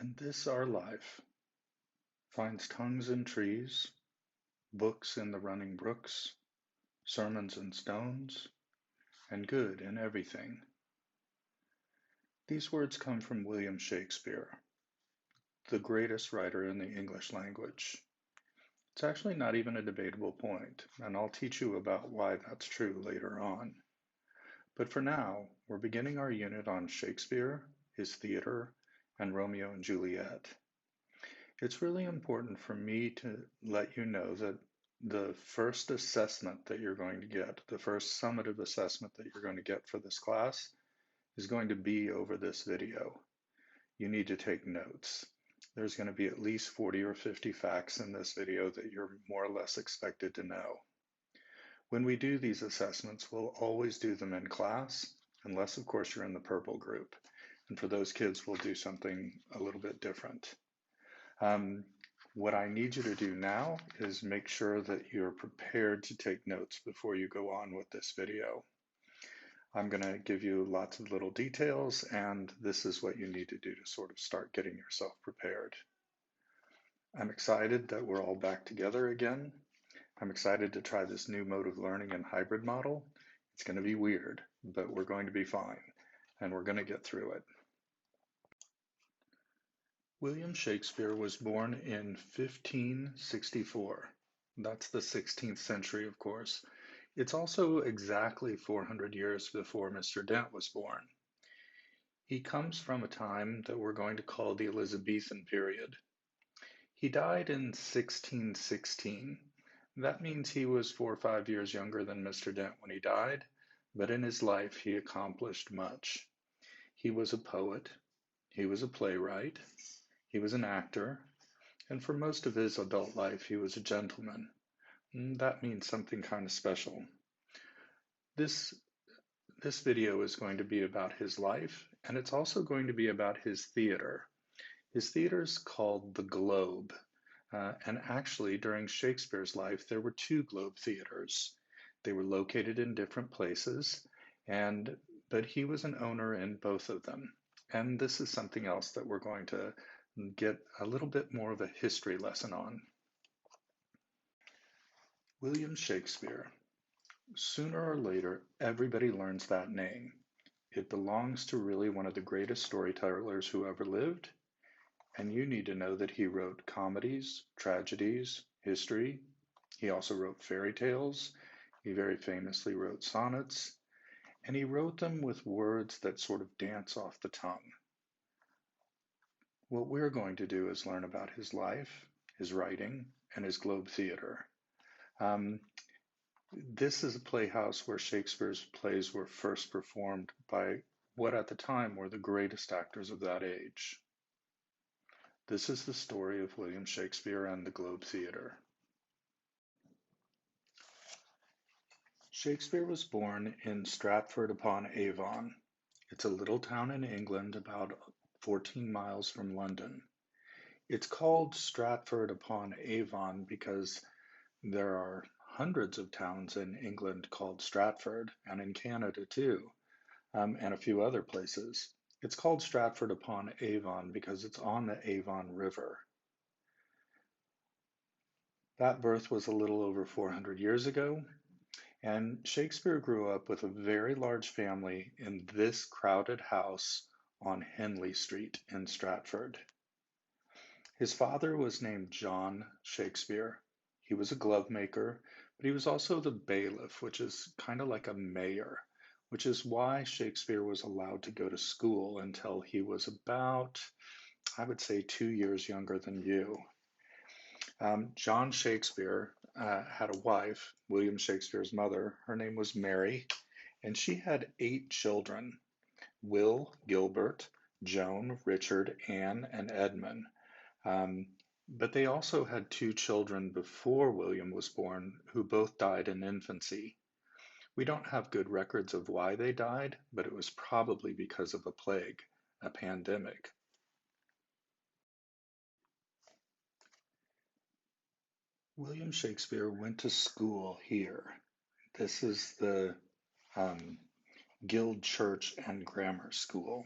And this our life finds tongues in trees, books in the running brooks, sermons in stones, and good in everything. These words come from William Shakespeare, the greatest writer in the English language. It's actually not even a debatable point, and I'll teach you about why that's true later on. But for now, we're beginning our unit on Shakespeare, his theater, and Romeo and Juliet. It's really important for me to let you know that the first assessment that you're going to get, the first summative assessment that you're going to get for this class is going to be over this video. You need to take notes. There's going to be at least 40 or 50 facts in this video that you're more or less expected to know. When we do these assessments, we'll always do them in class, unless of course you're in the purple group. And for those kids, we'll do something a little bit different. What I need you to do now is make sure that you're prepared to take notes before you go on with this video. I'm going to give you lots of little details, and this is what you need to do to sort of start getting yourself prepared. I'm excited that we're all back together again. I'm excited to try this new mode of learning and hybrid model. It's going to be weird, but we're going to be fine, and we're going to get through it. William Shakespeare was born in 1564. That's the 16th century, of course. It's also exactly 400 years before Mr. Dent was born. He comes from a time that we're going to call the Elizabethan period. He died in 1616. That means he was 4 or 5 years younger than Mr. Dent when he died, but in his life he accomplished much. He was a poet, he was a playwright, he was an actor, and for most of his adult life he was a gentleman. That means something kind of special. This video is going to be about his life, and it's also going to be about his theater. His theater is called the Globe, and actually during Shakespeare's life there were 2 Globe theaters. They were located in different places, but he was an owner in both of them. And this is something else that we're going to get a little bit more of a history lesson on. William Shakespeare. Sooner or later, everybody learns that name. It belongs to really one of the greatest storytellers who ever lived. And you need to know that he wrote comedies, tragedies, history. He also wrote fairy tales. He very famously wrote sonnets. And he wrote them with words that sort of dance off the tongue. What we're going to do is learn about his life, his writing, and his Globe Theater. This is a playhouse where Shakespeare's plays were first performed by what at the time were the greatest actors of that age. This is the story of William Shakespeare and the Globe Theater. Shakespeare was born in Stratford-upon-Avon. It's a little town in England about 14 miles from London. It's called Stratford-upon-Avon because there are hundreds of towns in England called Stratford, and in Canada too, and a few other places. It's called Stratford-upon-Avon because it's on the Avon River. That birth was a little over 400 years ago, and Shakespeare grew up with a very large family in this crowded house on Henley Street in Stratford. His father was named John Shakespeare. He was a glove maker, but he was also the bailiff, which is kind of like a mayor, which is why Shakespeare was allowed to go to school until he was about, I would say, 2 years younger than you. John Shakespeare had a wife, William Shakespeare's mother. Her name was Mary, and she had 8 children: Will, Gilbert, Joan, Richard, Anne, and Edmund. But they also had 2 children before William was born who both died in infancy. We don't have good records of why they died, but it was probably because of a plague, a pandemic. William Shakespeare went to school here. This is the Guild Church and Grammar School.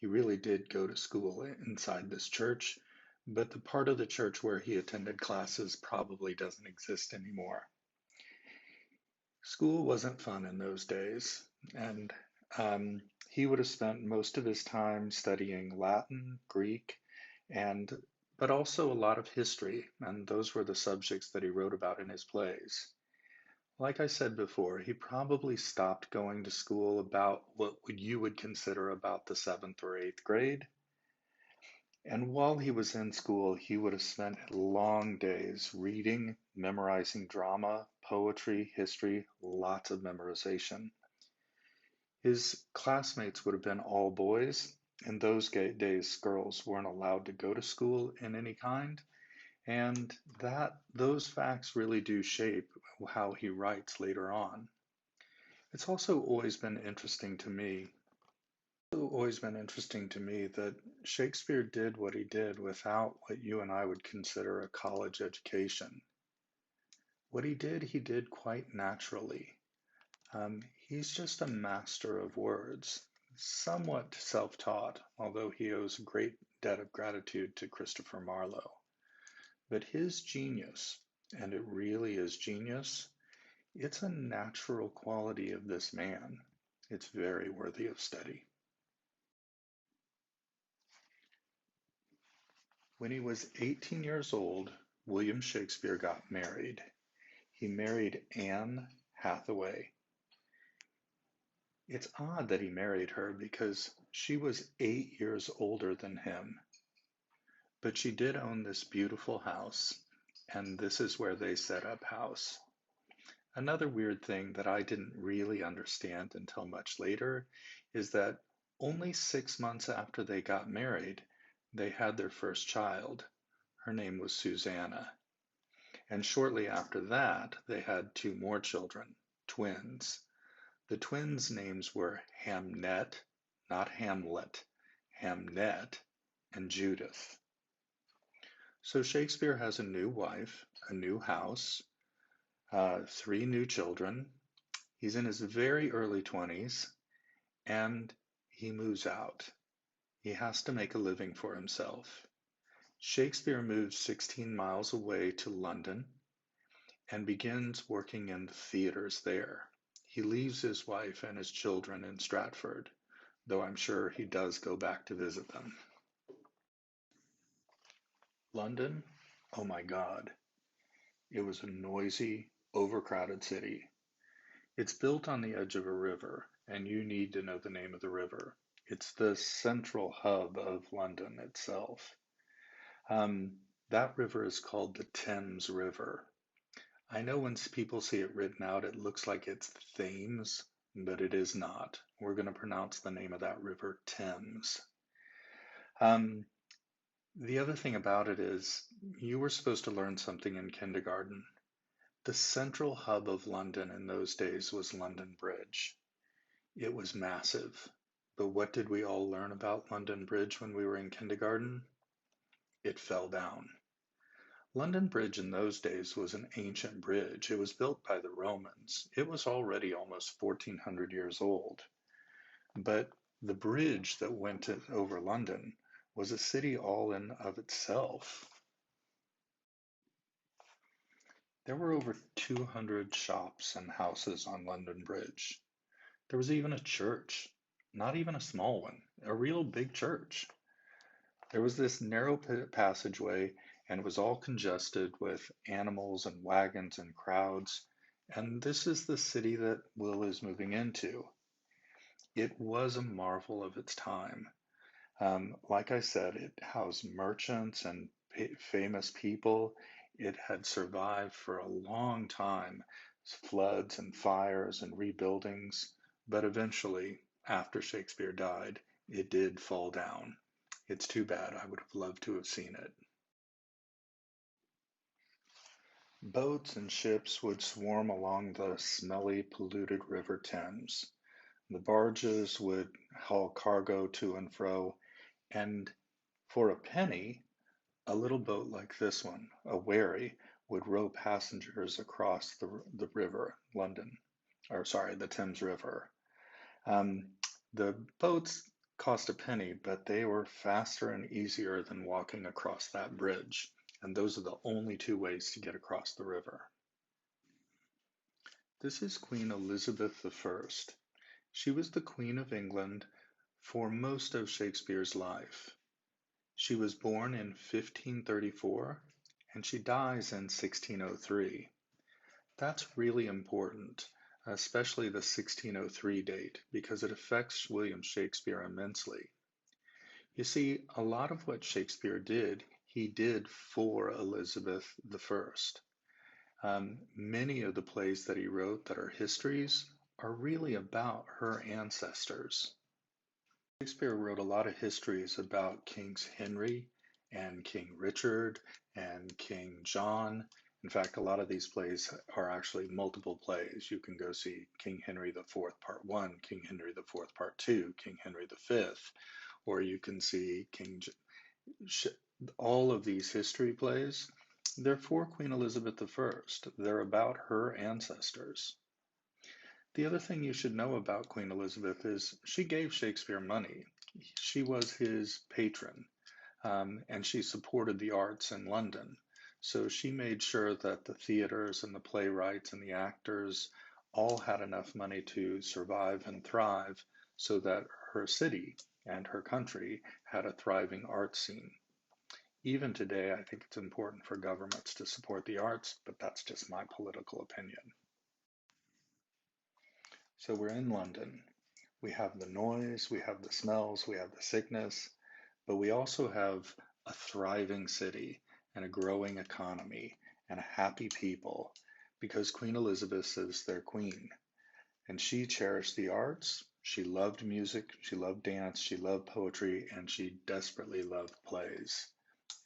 He really did go to school inside this church, but the part of the church where he attended classes probably doesn't exist anymore. School wasn't fun in those days, and um, he would have spent most of his time studying Latin, Greek, and but also a lot of history, and those were the subjects that he wrote about in his plays. Like I said before, he probably stopped going to school about what you would consider about the seventh or eighth grade. And while he was in school, he would have spent long days reading, memorizing drama, poetry, history, lots of memorization. His classmates would have been all boys. In those days, girls weren't allowed to go to school in any kind. And those facts really do shape how he writes later on. It's also always been interesting to me that Shakespeare did what he did without what you and I would consider a college education. What he did quite naturally. He's just a master of words, somewhat self-taught, although he owes a great debt of gratitude to Christopher Marlowe. But his genius, and it really is genius, it's a natural quality of this man. It's very worthy of study. When he was 18 years old, William Shakespeare got married. He married Anne Hathaway. It's odd that he married her because she was 8 years older than him, but she did own this beautiful house, and this is where they set up house. Another weird thing that I didn't really understand until much later is that only 6 months after they got married, they had their first child. Her name was Susanna. And shortly after that, they had two more children, twins. The twins' names were Hamnet, not Hamlet, Hamnet, and Judith. So Shakespeare has a new wife, a new house, three new children. He's in his very early 20s, and he moves out. He has to make a living for himself. Shakespeare moves 16 miles away to London and begins working in the theaters there. He leaves his wife and his children in Stratford, though I'm sure he does go back to visit them. London, oh my God, it was a noisy, overcrowded city. It's built on the edge of a river, and you need to know the name of the river. It's the central hub of London itself. Um, that river is called the Thames River. I know when people see it written out, it looks like it's Thames, but it is not. We're going to pronounce the name of that river Thames. Um, the other thing about it is you were supposed to learn something in kindergarten. The central hub of London in those days was London Bridge. It was massive. But what did we all learn about London Bridge when we were in kindergarten? It fell down. London Bridge in those days was an ancient bridge. It was built by the Romans. It was already almost 1400 years old. But the bridge that went over London was a city all in of itself. There were over 200 shops and houses on London Bridge. There was even a church, not even a small one, a real big church. There was this narrow passageway, and it was all congested with animals and wagons and crowds. And this is the city that Will is moving into. It was a marvel of its time. Like I said, it housed merchants and famous people. It had survived for a long time, floods and fires and rebuildings, but eventually, after Shakespeare died, it did fall down. It's too bad. I would have loved to have seen it. Boats and ships would swarm along the smelly, polluted River Thames. The barges would haul cargo to and fro, and for a penny, a little boat like this one, a wherry, would row passengers across the river, the Thames River. Um, the boats cost a penny, but they were faster and easier than walking across that bridge. And those are the only two ways to get across the river. This is Queen Elizabeth I. She was the Queen of England for most of Shakespeare's life. She was born in 1534 and she dies in 1603. That's really important, especially the 1603 date, because it affects William Shakespeare immensely. You see, a lot of what Shakespeare did, he did for Elizabeth I. Many of the plays that he wrote that are histories are really about her ancestors. Shakespeare wrote a lot of histories about Kings Henry and King Richard and King John. In fact, a lot of these plays are actually multiple plays. You can go see King Henry IV Part 1, King Henry IV Part 2, King Henry V, or you can see all of these history plays. They're for Queen Elizabeth I. They're about her ancestors. The other thing you should know about Queen Elizabeth is she gave Shakespeare money. She was his patron, and she supported the arts in London. So she made sure that the theaters and the playwrights and the actors all had enough money to survive and thrive so that her city and her country had a thriving art scene. Even today, I think it's important for governments to support the arts, but that's just my political opinion. So we're in London. We have the noise, we have the smells, we have the sickness, but we also have a thriving city and a growing economy and happy people because Queen Elizabeth is their queen. And she cherished the arts, she loved music, she loved dance, she loved poetry, and she desperately loved plays.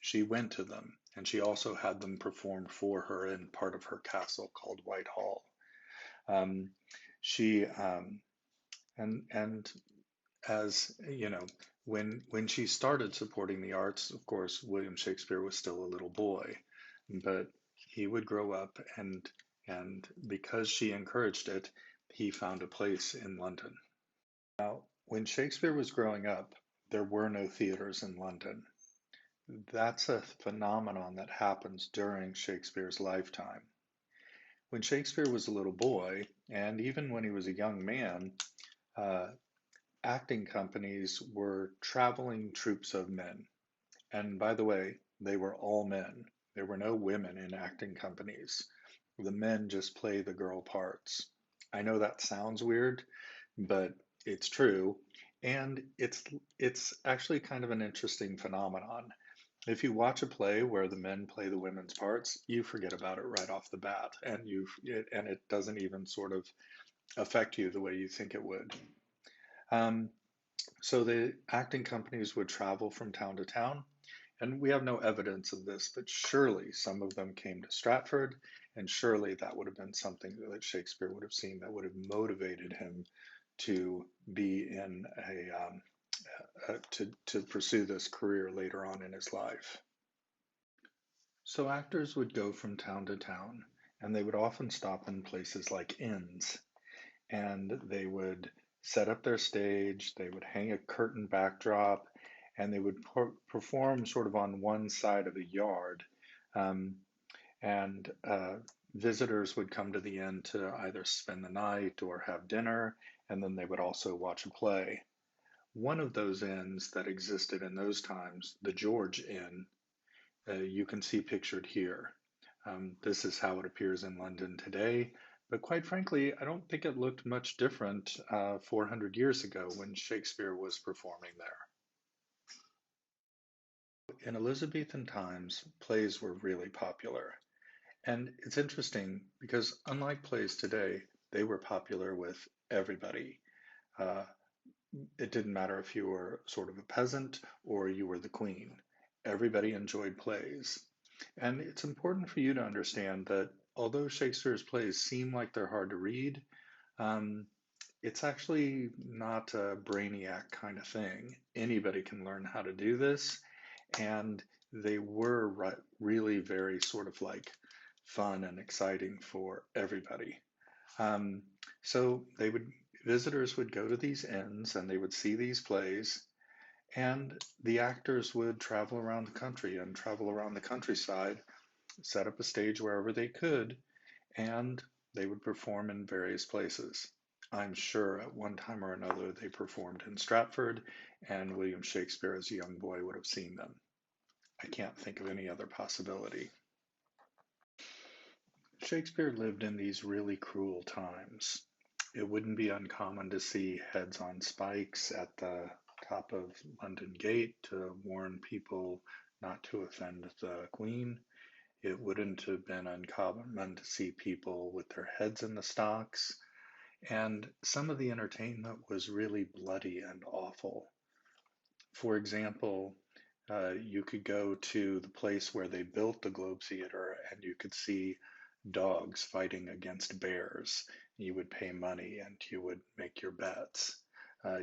She went to them, and she also had them performed for her in part of her castle called Whitehall. Um, she and as you know, when she started supporting the arts, of course, William Shakespeare was still a little boy, but he would grow up, and because she encouraged it, he found a place in London. Now, when Shakespeare was growing up, there were no theaters in London. That's a phenomenon that happens during Shakespeare's lifetime. When Shakespeare was a little boy, and even when he was a young man, uh, acting companies were traveling troops of men. And by the way, they were all men. There were no women in acting companies. The men just play the girl parts. I know that sounds weird, but it's true. And it's actually kind of an interesting phenomenon. If you watch a play where the men play the women's parts, you forget about it right off the bat, and it doesn't even sort of affect you the way you think it would. Um, so the acting companies would travel from town to town, and we have no evidence of this, but surely some of them came to Stratford, and surely that would have been something that Shakespeare would have seen that would have motivated him to be in to pursue this career later on in his life. So actors would go from town to town, and they would often stop in places like inns, and they would set up their stage, they would hang a curtain backdrop, and they would perform sort of on one side of a yard. Um, and visitors would come to the inn to either spend the night or have dinner, and then they would also watch a play. One of those inns that existed in those times, the George Inn, you can see pictured here. This is how it appears in London today, but quite frankly, I don't think it looked much different 400 years ago when Shakespeare was performing there. In Elizabethan times, plays were really popular. And it's interesting because unlike plays today, they were popular with everybody. Uh, it didn't matter if you were sort of a peasant or you were the queen. Everybody enjoyed plays. And it's important for you to understand that although Shakespeare's plays seem like they're hard to read, um, it's actually not a brainiac kind of thing. Anybody can learn how to do this, and they were really very sort of like fun and exciting for everybody. Um, so they would Visitors would go to these inns and they would see these plays, and the actors would travel around the country and travel around the countryside, set up a stage wherever they could, and they would perform in various places. I'm sure at one time or another they performed in Stratford, and William Shakespeare, as a young boy, would have seen them. I can't think of any other possibility. Shakespeare lived in these really cruel times. It wouldn't be uncommon to see heads on spikes at the top of London Gate to warn people not to offend the Queen. It wouldn't have been uncommon to see people with their heads in the stocks. And some of the entertainment was really bloody and awful. For example, you could go to the place where they built the Globe Theater and you could see dogs fighting against bears. You would pay money and you would make your bets.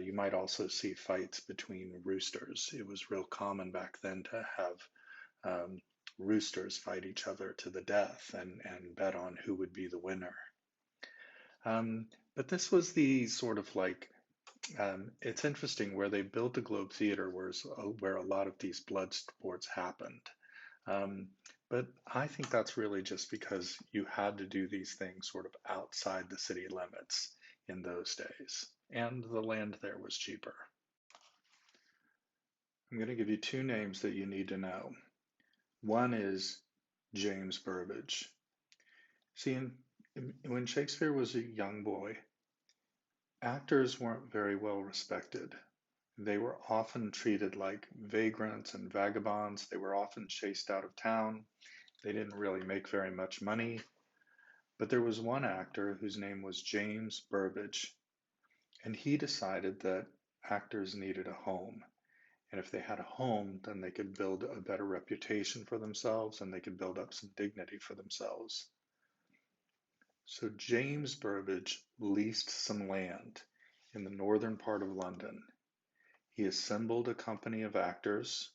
You might also see fights between roosters. It was real common back then to have roosters fight each other to the death and bet on who would be the winner. But this was the sort of like, it's interesting where they built the Globe Theater was where a lot of these blood sports happened. Um, but I think that's really just because you had to do these things sort of outside the city limits in those days, and the land there was cheaper. I'm going to give you two names that you need to know. One is James Burbage. See, when Shakespeare was a young boy, actors weren't very well respected. They were often treated like vagrants and vagabonds. They were often chased out of town. They didn't really make very much money. But there was one actor whose name was James Burbage, and he decided that actors needed a home. And if they had a home, then they could build a better reputation for themselves and they could build up some dignity for themselves. So James Burbage leased some land in the northern part of London. He assembled a company of actors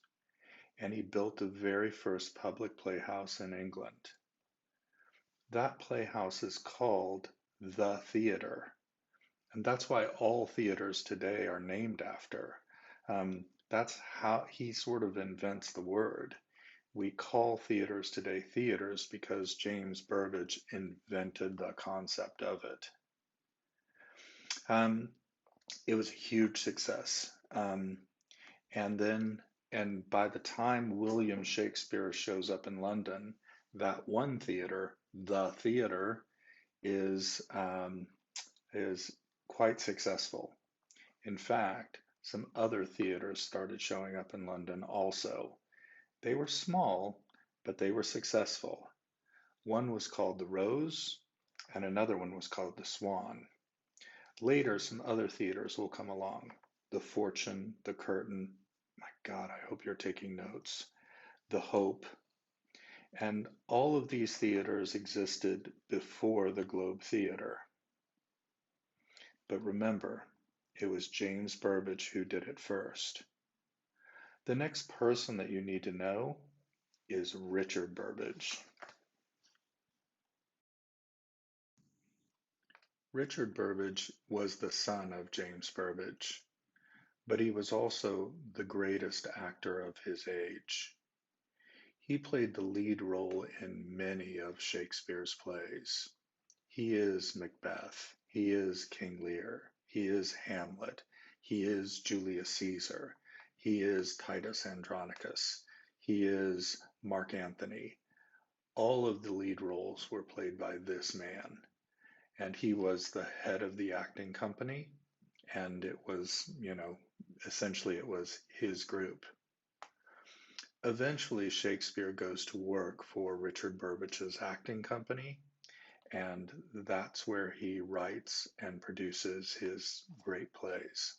and he built the very first public playhouse in England. That playhouse is called the Theatre, and that's why all theaters today are named after. That's how he sort of invents the word. We call theaters today theaters because James Burbage invented the concept of it. It was a huge success. And by the time William Shakespeare shows up in London, that one theater, the theater, is quite successful. In fact, some other theaters started showing up in London also. They were small, but they were successful. One was called the Rose, and another one was called the Swan. Later, some other theaters will come along. The Fortune, the Curtain, my God, I hope you're taking notes. The Hope. And all of these theaters existed before the Globe Theater. But remember, it was James Burbage who did it first. The next person that you need to know is Richard Burbage. Richard Burbage was the son of James Burbage, but he was also the greatest actor of his age. He played the lead role in many of Shakespeare's plays. He is Macbeth, he is King Lear, he is Hamlet, he is Julius Caesar, he is Titus Andronicus, he is Mark Antony. All of the lead roles were played by this man, and he was the head of the acting company, and it was, essentially it was his group. Eventually, Shakespeare goes to work for Richard Burbage's acting company, and that's where he writes and produces his great plays.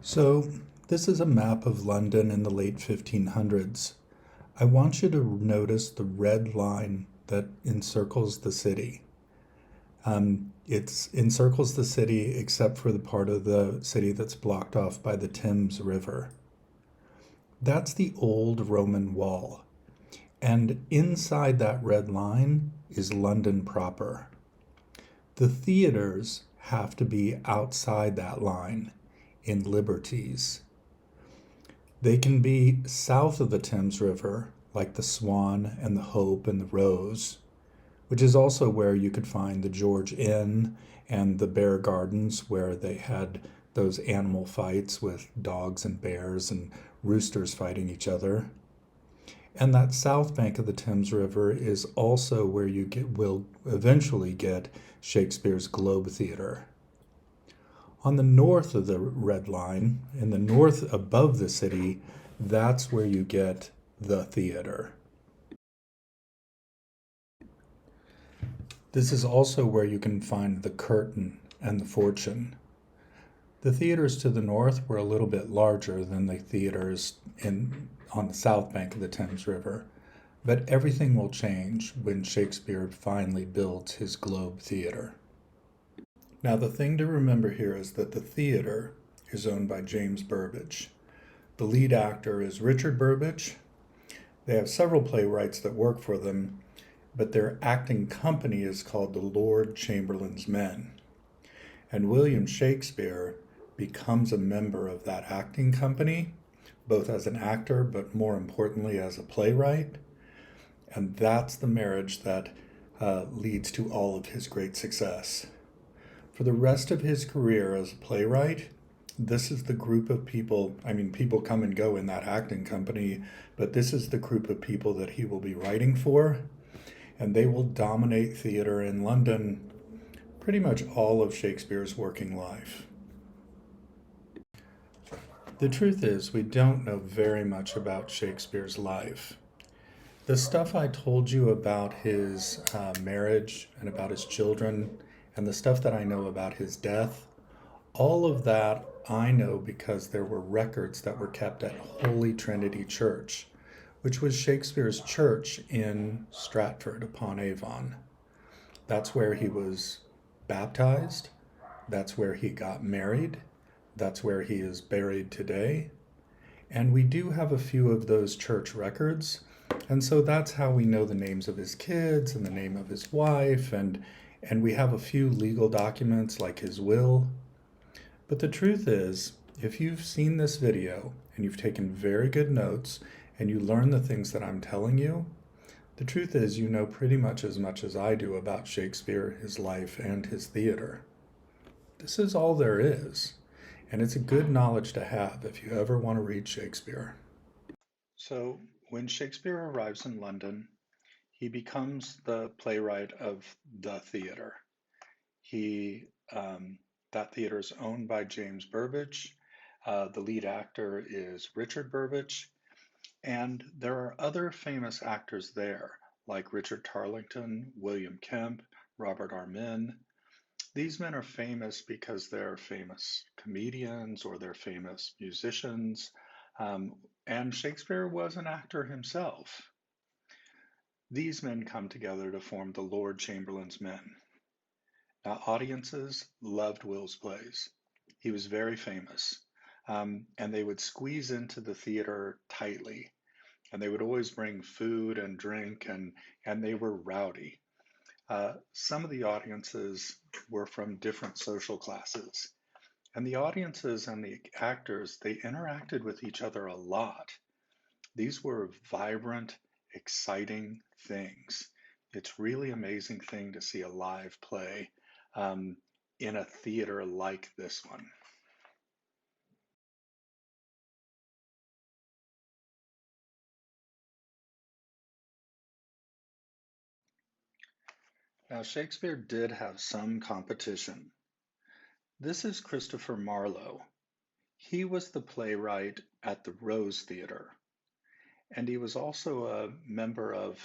So, this is a map of London in the late 1500s. I want you to notice the red line that encircles the city. It encircles the city except for the part of the city that's blocked off by the Thames River. That's the old Roman wall. And inside that red line is London proper. The theaters have to be outside that line in liberties. They can be south of the Thames River, like the Swan and the Hope and the Rose, which is also where you could find the George Inn and the Bear Gardens, where they had those animal fights with dogs and bears and roosters fighting each other. And that south bank of the Thames River is also where will eventually get Shakespeare's Globe Theatre. On the north of the Red Line, in the north above the city, that's where you get the theater. This is also where you can find the Curtain and the Fortune. The theaters to the north were a little bit larger than the theaters on the south bank of the Thames River, but everything will change when Shakespeare finally builds his Globe Theatre. Now, the thing to remember here is that the theater is owned by James Burbage. The lead actor is Richard Burbage. They have several playwrights that work for them, but their acting company is called the Lord Chamberlain's Men. And William Shakespeare becomes a member of that acting company, both as an actor, but more importantly as a playwright. And that's the marriage that leads to all of his great success. For the rest of his career as a playwright, this is the group of people, I mean, people come and go in that acting company, but this is the group of people that he will be writing for, and they will dominate theater in London pretty much all of Shakespeare's working life. The truth is, we don't know very much about Shakespeare's life. The stuff I told you about his marriage and about his children, and the stuff that I know about his death, all of that I know because there were records that were kept at Holy Trinity Church, which was Shakespeare's church in Stratford upon Avon. That's where he was baptized. That's where he got married. That's where he is buried today. And we do have a few of those church records. And so that's how we know the names of his kids and the name of his wife. And we have a few legal documents like his will. But the truth is, if you've seen this video and you've taken very good notes and you learn the things that I'm telling you, the truth is you know pretty much as I do about Shakespeare, his life, and his theater. This is all there is, and it's a good knowledge to have if you ever want to read Shakespeare. So, when Shakespeare arrives in London, he becomes the playwright of the theater. He That theater is owned by James Burbage. The lead actor is Richard Burbage, and there are other famous actors there, like Richard Tarlington, William Kemp, Robert Armin. These men are famous because they're famous comedians or they're famous musicians. And Shakespeare was an actor himself. These men come together to form the Lord Chamberlain's Men. Now, audiences loved Will's plays. He was very famous. And they would squeeze into the theater tightly. And they would always bring food and drink, and they were rowdy. Some of the audiences were from different social classes. And the audiences and the actors, they interacted with each other a lot. These were vibrant, exciting things. It's really amazing thing to see a live play um, in a theater like this one. Now, Shakespeare did have some competition. This is Christopher Marlowe. He was the playwright at the Rose Theatre, and he was also a member of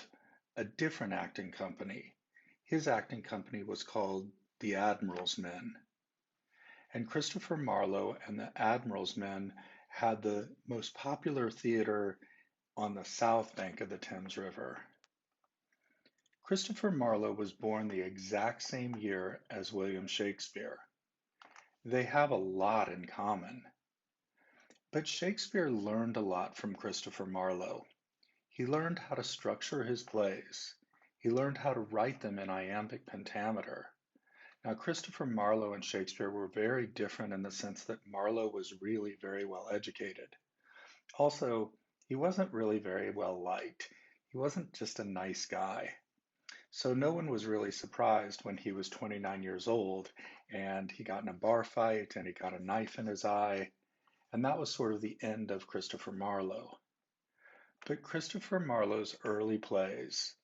a different acting company. His acting company was called the Admiral's Men. And Christopher Marlowe and the Admiral's Men had the most popular theater on the south bank of the Thames River. Christopher Marlowe was born the exact same year as William Shakespeare. They have a lot in common. But Shakespeare learned a lot from Christopher Marlowe. He learned how to structure his plays. He learned how to write them in iambic pentameter. Now, Christopher Marlowe and Shakespeare were very different in the sense that Marlowe was really very well educated. Also, he wasn't really very well liked. He wasn't just a nice guy. So no one was really surprised when he was 29 years old and he got in a bar fight and he got a knife in his eye. And that was sort of the end of Christopher Marlowe. But Christopher Marlowe's early plays,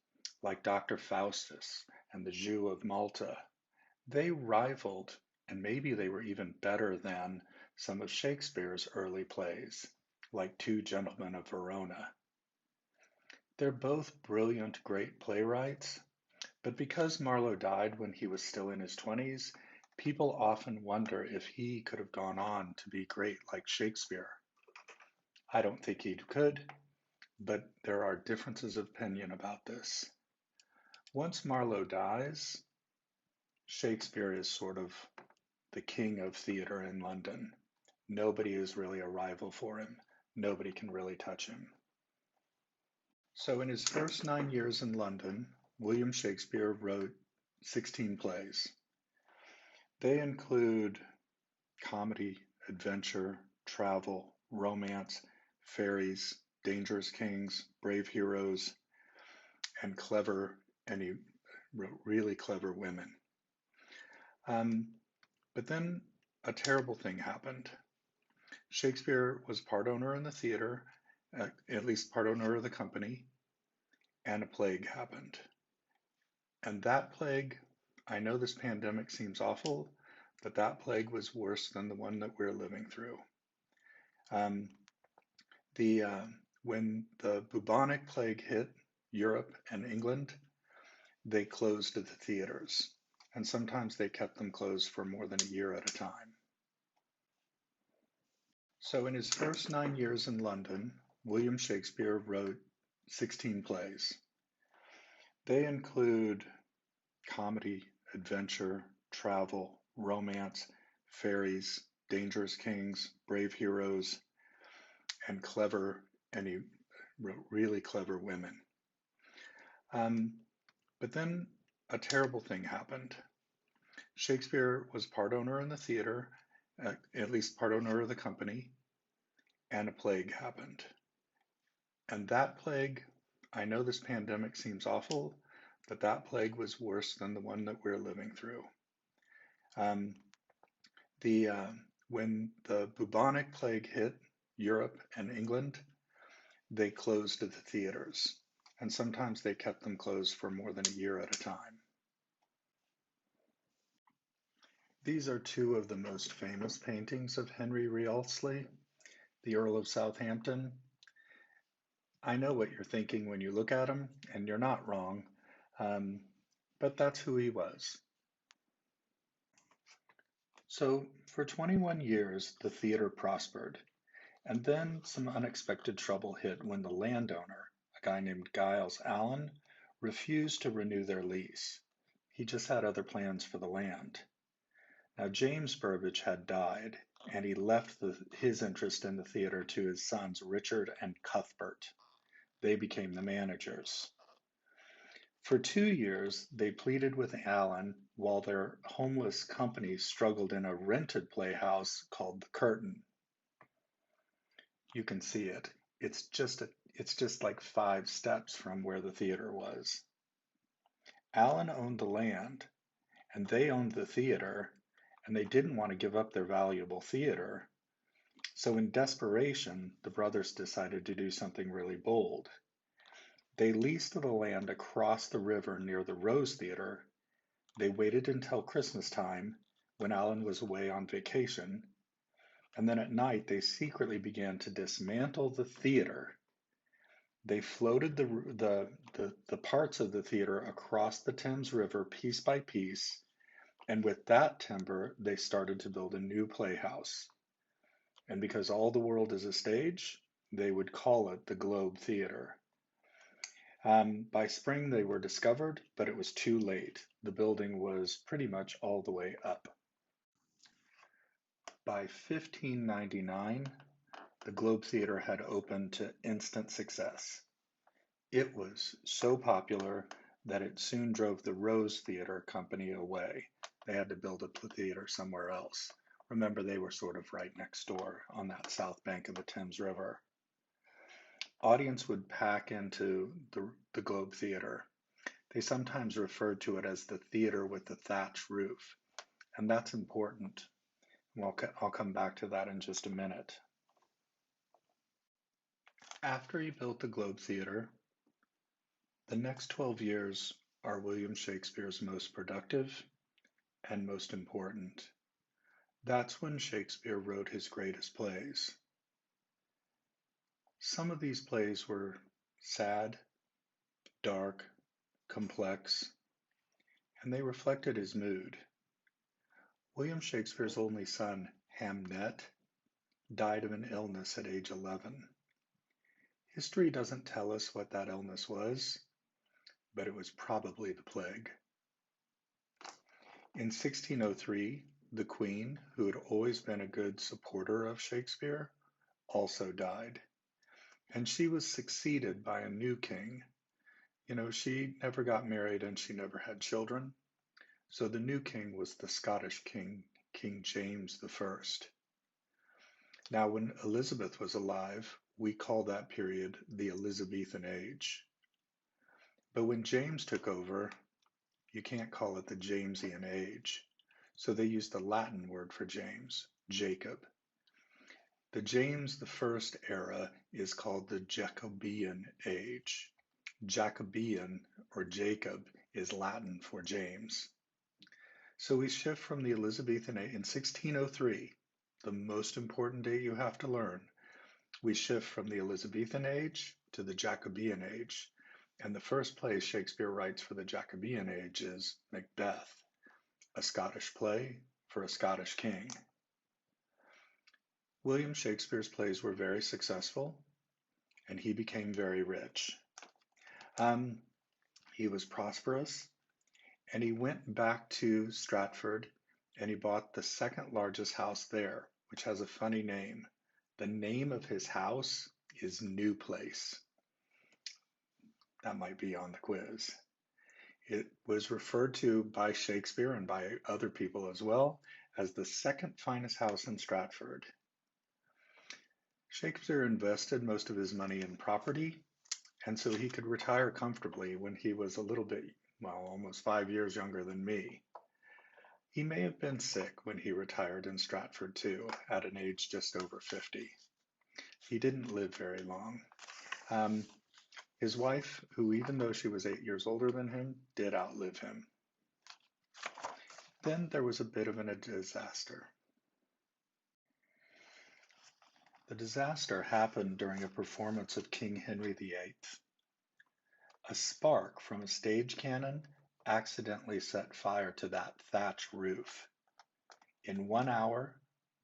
like Dr. Faustus and The Jew of Malta, they rivaled, and maybe they were even better than, some of Shakespeare's early plays, like Two Gentlemen of Verona. They're both brilliant, great playwrights, but because Marlowe died when he was still in his 20s, people often wonder if he could have gone on to be great like Shakespeare. I don't think he could, but there are differences of opinion about this. Once Marlowe dies, Shakespeare is sort of the king of theater in London. Nobody is really a rival for him. Nobody can really touch him. So in his first 9 years in London, William Shakespeare wrote 16 plays. They include comedy, adventure, travel, romance, fairies, dangerous kings, brave heroes, and clever, and he wrote really clever women. Um, but then a terrible thing happened. Shakespeare was part owner in the theater, at least part owner of the company, and a plague happened. And that plague, I know this pandemic seems awful, but that plague was worse than the one that we're living through. Um, the When the bubonic plague hit Europe and England, they closed the theaters, and sometimes they kept them closed for more than a year at a time. So in his first 9 years in London, William Shakespeare wrote 16 plays. They include comedy, adventure, travel, romance, fairies, dangerous kings, brave heroes, and clever, and he wrote really clever women. Um, but then a terrible thing happened. Shakespeare was part owner in the theater, at least part owner of the company, and a plague happened. And that plague, I know this pandemic seems awful, but that plague was worse than the one that we're living through. Um, the When the bubonic plague hit Europe and England, they closed the theaters, and sometimes they kept them closed for more than a year at a time. These are two of the most famous paintings of Henry Wriothesley, the Earl of Southampton. I know what you're thinking when you look at him, and you're not wrong, um, but that's who he was. So, for 21 years, the theater prospered, and then some unexpected trouble hit when the landowner, a guy named Giles Allen, refused to renew their lease. He just had other plans for the land. Now, James Burbage had died, and he left his interest in the theater to his sons Richard and Cuthbert. They became the managers. For 2 years, they pleaded with Allen while their homeless company struggled in a rented playhouse called the Curtain. You can see it. It's just like 5 steps from where the theater was. Allen owned the land, and they owned the theater, and they didn't want to give up their valuable theater. So in desperation, the brothers decided to do something really bold. They leased the land across the river near the Rose Theater. They waited until Christmas time, when Allen was away on vacation, and then at night they secretly began to dismantle the theater. They floated the parts of the theater across the Thames River piece by piece, and with that timber they started to build a new playhouse. And because all the world is a stage, they would call it the Globe Theater. By spring, they were discovered, but it was too late. The building was pretty much all the way up. By 1599, the Globe Theater had opened to instant success. It was so popular that it soon drove the Rose Theatre Company away. They had to build a theater somewhere else. Remember, they were sort of right next door on that south bank of the Thames River. Audience would pack into the Globe Theatre. They sometimes referred to it as the theater with the thatch roof, and that's important. I'll come back to that in just a minute. After he built the Globe Theatre, the next 12 years are William Shakespeare's most productive and most important. That's when Shakespeare wrote his greatest plays. Some of these plays were sad, dark, complex, and they reflected his mood. William Shakespeare's only son, Hamnet, died of an illness at age 11. History doesn't tell us what that illness was, but it was probably the plague. In 1603, the Queen, who had always been a good supporter of Shakespeare, also died, and she was succeeded by a new king. She never got married and she never had children, so the new king was the Scottish king, King James I. Now, when Elizabeth was alive, we call that period the Elizabethan Age. But when James took over, you can't call it the Jamesian Age. So they used the Latin word for James, Jacob. The James I era is called the Jacobean Age. Jacobean, or Jacob, is Latin for James. So we shift from the Elizabethan Age in 1603, the most important date you have to learn. We shift from the Elizabethan Age to the Jacobean Age, and the first play Shakespeare writes for the Jacobean Age is Macbeth, a Scottish play for a Scottish king. William Shakespeare's plays were very successful, and he became very rich. He was prosperous, and he went back to Stratford, and he bought the second largest house there, which has a funny name. The name of his house is New Place. That might be on the quiz. It was referred to by Shakespeare and by other people as well as the second finest house in Stratford. Shakespeare invested most of his money in property, and so he could retire comfortably when he was a little bit, almost 5 years younger than me. He may have been sick when he retired in Stratford too, at an age just over 50. He didn't live very long. His wife, who even though she was 8 years older than him, did outlive him. Then there was a bit of a disaster. The disaster happened during a performance of King Henry VIII. A spark from a stage cannon accidentally set fire to that thatch roof. In 1 hour,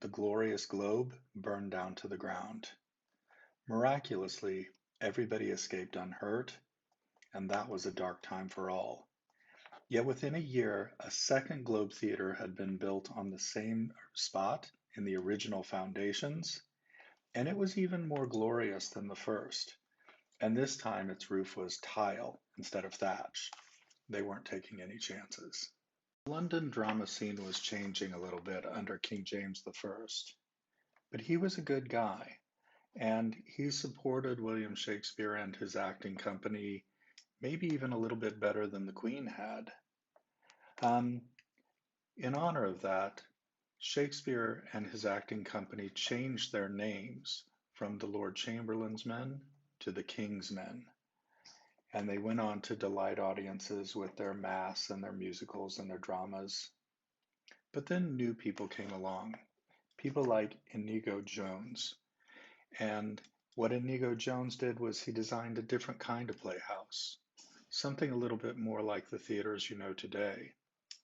the glorious globe burned down to the ground. Miraculously, everybody escaped unhurt, and that was a dark time for all. Yet within a year, a second Globe Theatre had been built on the same spot in the original foundations, and it was even more glorious than the first. And this time its roof was tile instead of thatch. They weren't taking any chances. The London drama scene was changing a little bit under King James I, but he was a good guy, and he supported William Shakespeare and his acting company maybe even a little bit better than the Queen had. In honor of that, Shakespeare and his acting company changed their names from the Lord Chamberlain's Men to the King's Men. And they went on to delight audiences with their masks and their musicals and their dramas. But then new people came along, people like Inigo Jones. And what Inigo Jones did was he designed a different kind of playhouse, something a little bit more like the theaters you know today,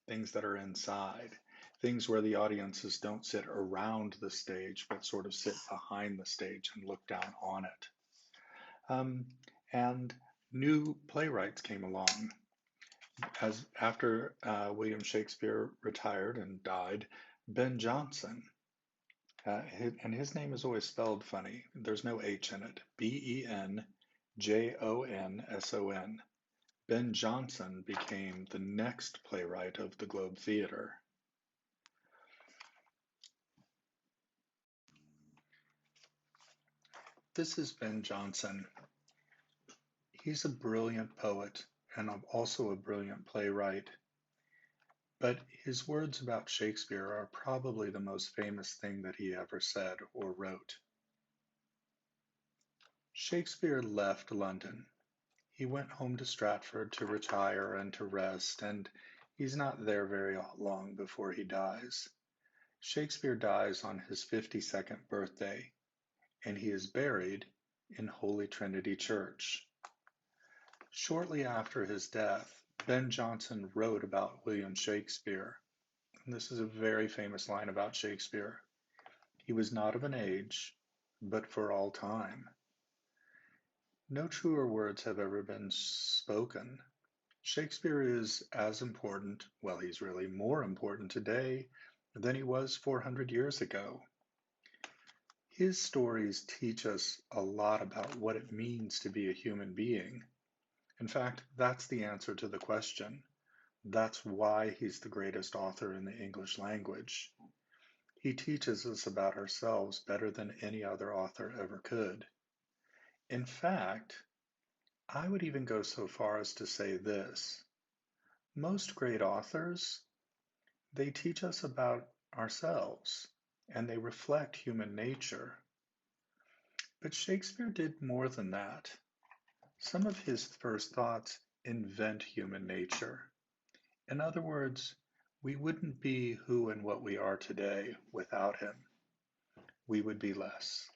things that are inside, things where the audiences don't sit around the stage, but sort of sit behind the stage and look down on it. And new playwrights came along. After William Shakespeare retired and died, Ben Jonson, and his name is always spelled funny. There's no H in it. Jonson. Ben Jonson became the next playwright of the Globe Theatre. This is Ben Jonson. He's a brilliant poet and also a brilliant playwright, but his words about Shakespeare are probably the most famous thing that he ever said or wrote. Shakespeare left London. He went home to Stratford to retire and to rest, and he's not there very long before he dies. Shakespeare dies on his 52nd birthday, and he is buried in Holy Trinity Church. Shortly after his death, Ben Jonson wrote about William Shakespeare. And this is a very famous line about Shakespeare. He was not of an age, but for all time. No truer words have ever been spoken. Shakespeare is as important, well, he's really more important today than he was 400 years ago. His stories teach us a lot about what it means to be a human being. In fact, that's the answer to the question. That's why he's the greatest author in the English language. He teaches us about ourselves better than any other author ever could. In fact, I would even go so far as to say this. Most great authors, they teach us about ourselves and they reflect human nature. But Shakespeare did more than that. Some of his first thoughts invent human nature. In other words, we wouldn't be who and what we are today without him. We would be less.